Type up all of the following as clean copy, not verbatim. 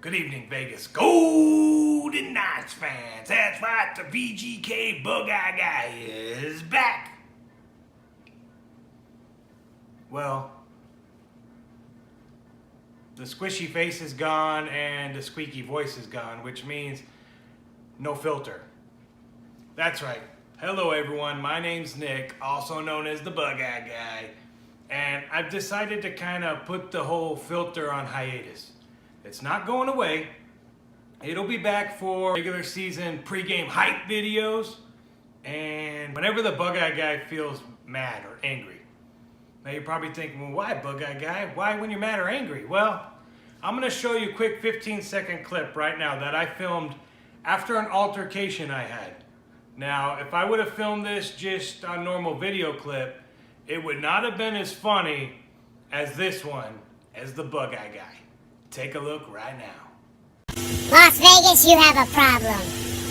Good evening, Vegas Golden Knights fans. That's right, the VGKbugeyeGuy is back. Well, the squishy face is gone and the squeaky voice is gone, which means no filter. That's right. Hello, everyone. My name's Nick, also known as the GMGM and I've decided to kind of put the whole filter on hiatus. It's not going away. It'll be back for regular season pregame hype videos and whenever the GMGM feels mad or angry. Now you're probably thinking, well, why GMGM? Why when you're mad or angry? Well, I'm going to show you a quick 15-second clip right now that I filmed after an altercation I had. Now, if I would have filmed this just on normal video clip, it would not have been as funny as this one, as the GMGM. Take a look right now. Las Vegas, you have a problem.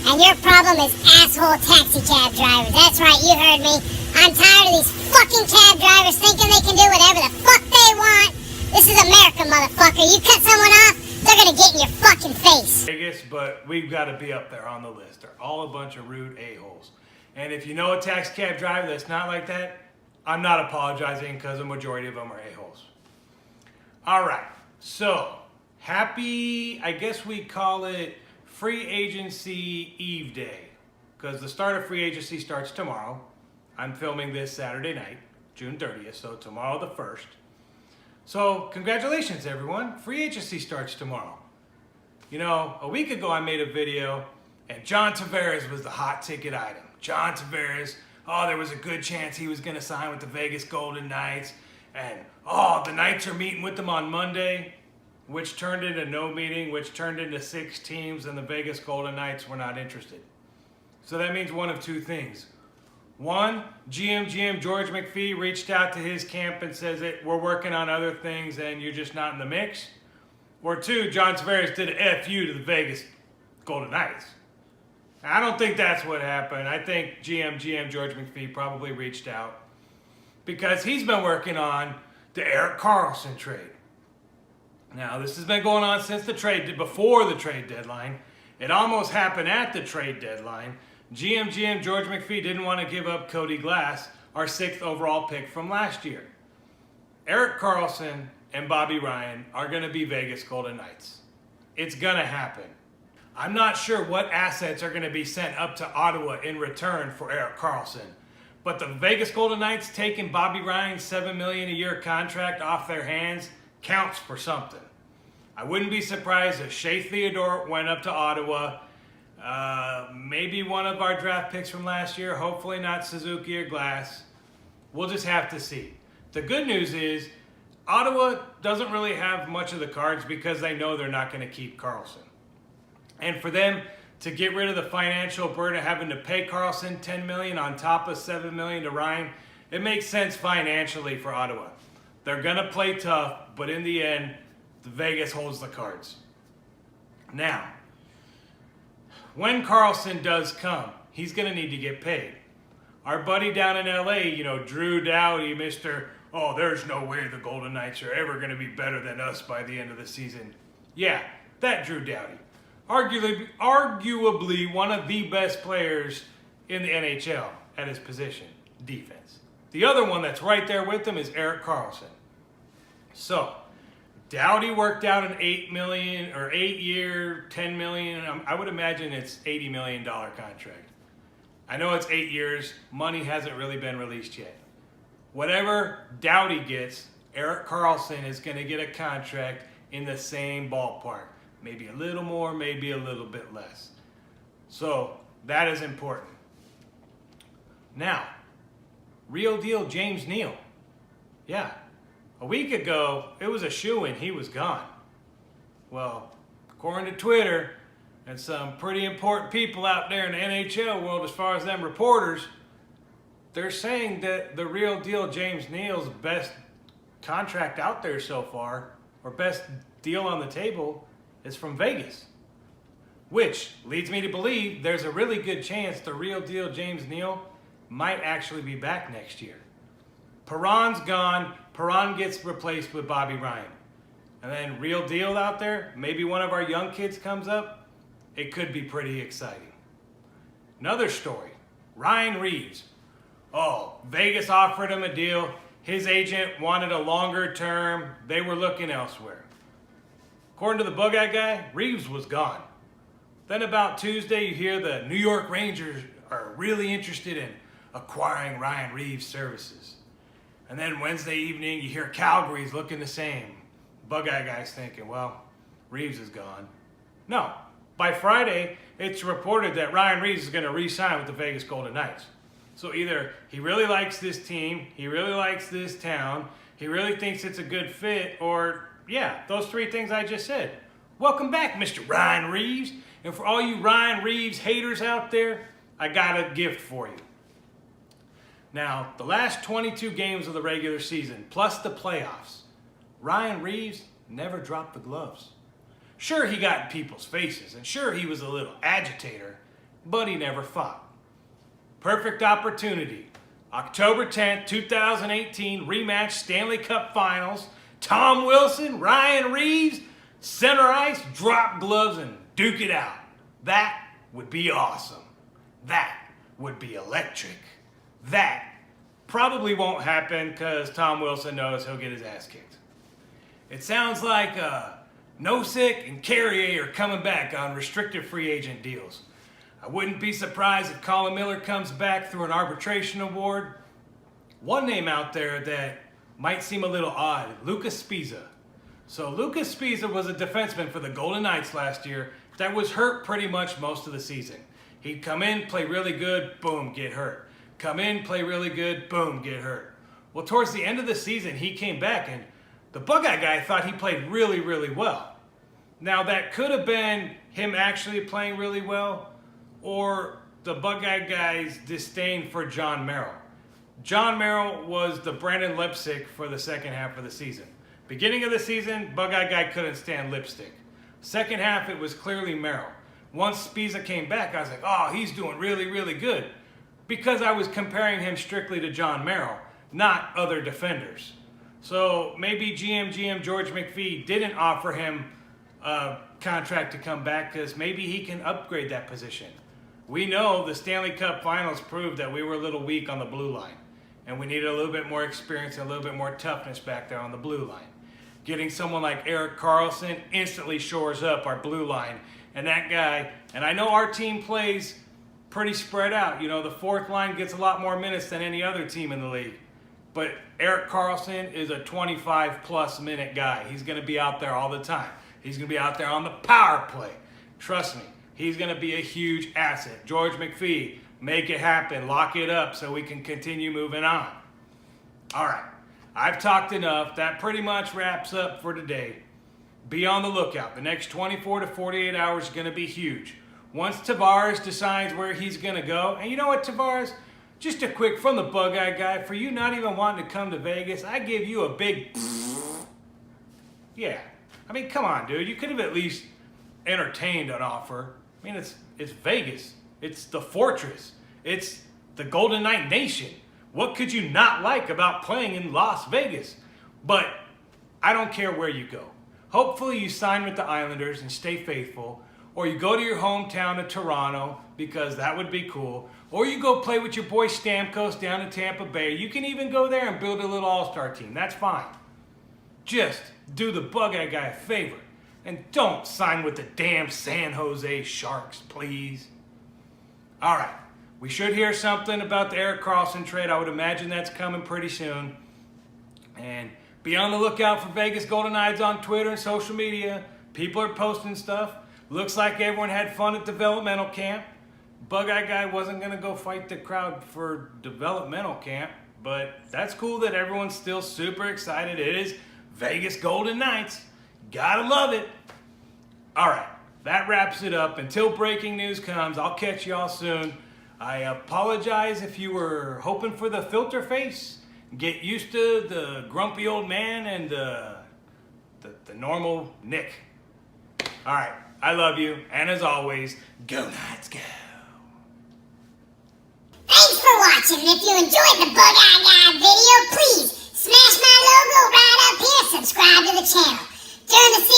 And your problem is asshole taxi cab drivers. That's right, you heard me. I'm tired of these fucking cab drivers thinking they can do whatever the fuck they want. This is America, motherfucker. You cut someone off, they're gonna get in your fucking face. Vegas, but we've got to be up there on the list. They're all a bunch of rude a-holes. And if you know a taxi cab driver that's not like that, I'm not apologizing because the majority of them are a-holes. All right, so happy, I guess we call it free agency eve day because the start of free agency starts tomorrow. I'm filming this Saturday night, June 30th, so tomorrow the 1st. So congratulations, everyone. Free agency starts tomorrow. You know, a week ago I made a video and John Tavares was the hot ticket item. John Tavares, oh, there was a good chance he was going to sign with the Vegas Golden Knights. And, oh, the Knights are meeting with them on Monday, which turned into no meeting, which turned into 6 teams, and the Vegas Golden Knights were not interested. So that means one of two things. One, GMGM George McPhee reached out to his camp and says that we're working on other things and you're just not in the mix. Or two, John Tavares did a FU to the Vegas Golden Knights. I don't think that's what happened. I think GMGM George McPhee probably reached out because he's been working on the Erik Karlsson trade. Now, this has been going on since before the trade deadline. It almost happened at the trade deadline. GMGM George McPhee didn't want to give up Cody Glass, our 6th overall pick from last year. Erik Karlsson and Bobby Ryan are going to be Vegas Golden Knights. It's going to happen. I'm not sure what assets are going to be sent up to Ottawa in return for Erik Karlsson, but the Vegas Golden Knights taking Bobby Ryan's $7 million a year contract off their hands counts for something. I wouldn't be surprised if Shea Theodore went up to Ottawa. Maybe one of our draft picks from last year, hopefully not Suzuki or Glass. We'll just have to see. The good news is Ottawa doesn't really have much of the cards because they know they're not going to keep Karlsson. And for them to get rid of the financial burden of having to pay Karlsson $10 million on top of $7 million to Ryan, it makes sense financially for Ottawa. They're going to play tough, but in the end, the Vegas holds the cards. Now, when Karlsson does come, he's going to need to get paid. Our buddy down in LA, Drew Doughty, oh, there's no way the Golden Knights are ever going to be better than us by the end of the season. Yeah, that Drew Doughty. Arguably one of the best players in the NHL at his position, defense. The other one that's right there with him is Erik Karlsson. So, Doughty worked out an $8 million or 8-year, $10 million. I would imagine it's $80 million contract. I know it's 8 years. Money hasn't really been released yet. Whatever Doughty gets, Erik Karlsson is going to get a contract in the same ballpark. Maybe a little more, maybe a little bit less. So that is important. Now, real deal James Neal. Yeah. A week ago, it was a shoo-in. He was gone. Well, according to Twitter and some pretty important people out there in the NHL world as far as them reporters, they're saying that the real deal James Neal's best contract out there so far, or best deal on the table, is from Vegas. Which leads me to believe there's a really good chance the real deal James Neal might actually be back next year. Perron's gone. Perron gets replaced with Bobby Ryan. and then real deal out there, maybe one of our young kids comes up, it could be pretty exciting. Another story, Ryan Reaves. Oh, Vegas offered him a deal. His agent wanted a longer term. They were looking elsewhere. According to the Bug-Eye Guy, Reaves was gone. Then about Tuesday, you hear the New York Rangers are really interested in acquiring Ryan Reaves' services. And then Wednesday evening, you hear Calgary's looking the same. Bug-Eye Guy's thinking, well, Reaves is gone. No, by Friday, it's reported that Ryan Reaves is going to re-sign with the Vegas Golden Knights. So either he really likes this team, he really likes this town, he really thinks it's a good fit, or yeah, those three things I just said. Welcome back, Mr. Ryan Reaves. And for all you Ryan Reaves haters out there, I got a gift for you. Now, the last 22 games of the regular season, plus the playoffs, Ryan Reaves never dropped the gloves. Sure, he got in people's faces, and sure, he was a little agitator, but he never fought. Perfect opportunity. October 10th, 2018, rematch Stanley Cup Finals. Tom Wilson, Ryan Reaves, center ice, drop gloves, and duke it out. That would be awesome. That would be electric. That probably won't happen because Tom Wilson knows he'll get his ass kicked. It sounds like Nosek and Carrier are coming back on restricted free agent deals. I wouldn't be surprised if Colin Miller comes back through an arbitration award. One name out there that might seem a little odd, Luca Sbisa. So Luca Sbisa was a defenseman for the Golden Knights last year that was hurt pretty much most of the season. He'd come in, play really good, boom, get hurt. Come in, play really good, boom, get hurt. Well, towards the end of the season, he came back, and the Bug-Eye Guy thought he played really, really well. Now, that could have been him actually playing really well, or the Bug-Eye Guy's disdain for John Merrill. John Merrill was the Brandon Lipstick for the second half of the season. Beginning of the season, Bug-Eye Guy couldn't stand Lipstick. Second half, it was clearly Merrill. Once Sbisa came back, I was like, oh, he's doing really, really good. Because I was comparing him strictly to John Merrill, not other defenders. So maybe GMGM George McPhee didn't offer him a contract to come back because maybe he can upgrade that position. We know the Stanley Cup Finals proved that we were a little weak on the blue line. And we needed a little bit more experience and a little bit more toughness back there on the blue line. Getting someone like Erik Karlsson instantly shores up our blue line. And that guy, and I know our team plays pretty spread out. You know, the fourth line gets a lot more minutes than any other team in the league. But Erik Karlsson is a 25-plus minute guy. He's going to be out there all the time. He's going to be out there on the power play. Trust me, he's going to be a huge asset. George McPhee, make it happen. Lock it up so we can continue moving on. All right, I've talked enough. That pretty much wraps up for today. Be on the lookout. The next 24 to 48 hours is going to be huge. Once Tavares decides where he's going to go, and you know what, Tavares? Just a quick from the Bug-Eye Guy, for you not even wanting to come to Vegas, I give you a big yeah. I mean, come on, dude. You could have at least entertained an offer. I mean, it's Vegas. It's the fortress. It's the Golden Knight Nation. What could you not like about playing in Las Vegas? But I don't care where you go. Hopefully you sign with the Islanders and stay faithful, or you go to your hometown of Toronto because that would be cool, or you go play with your boy Stamkos down in Tampa Bay. You can even go there and build a little all-star team. That's fine. Just do the Bug-Eye Guy a favor and don't sign with the damn San Jose Sharks, please. All right, we should hear something about the Erik Karlsson trade. I would imagine that's coming pretty soon. And be on the lookout for Vegas Golden Knights on Twitter and social media. People are posting stuff. Looks like everyone had fun at developmental camp. Bug-Eye Guy wasn't going to go fight the crowd for developmental camp, but that's cool that everyone's still super excited. It is Vegas Golden Knights. Gotta love it. All right, that wraps it up. Until breaking news comes, I'll catch y'all soon. I apologize if you were hoping for the filter face. Get used to the grumpy old man and the normal Nick. All right, I love you, and as always, go Knights, go. Thanks for watching, and if you enjoyed the Bug-Eye Guy video, please smash my logo right up here, subscribe to the channel. During the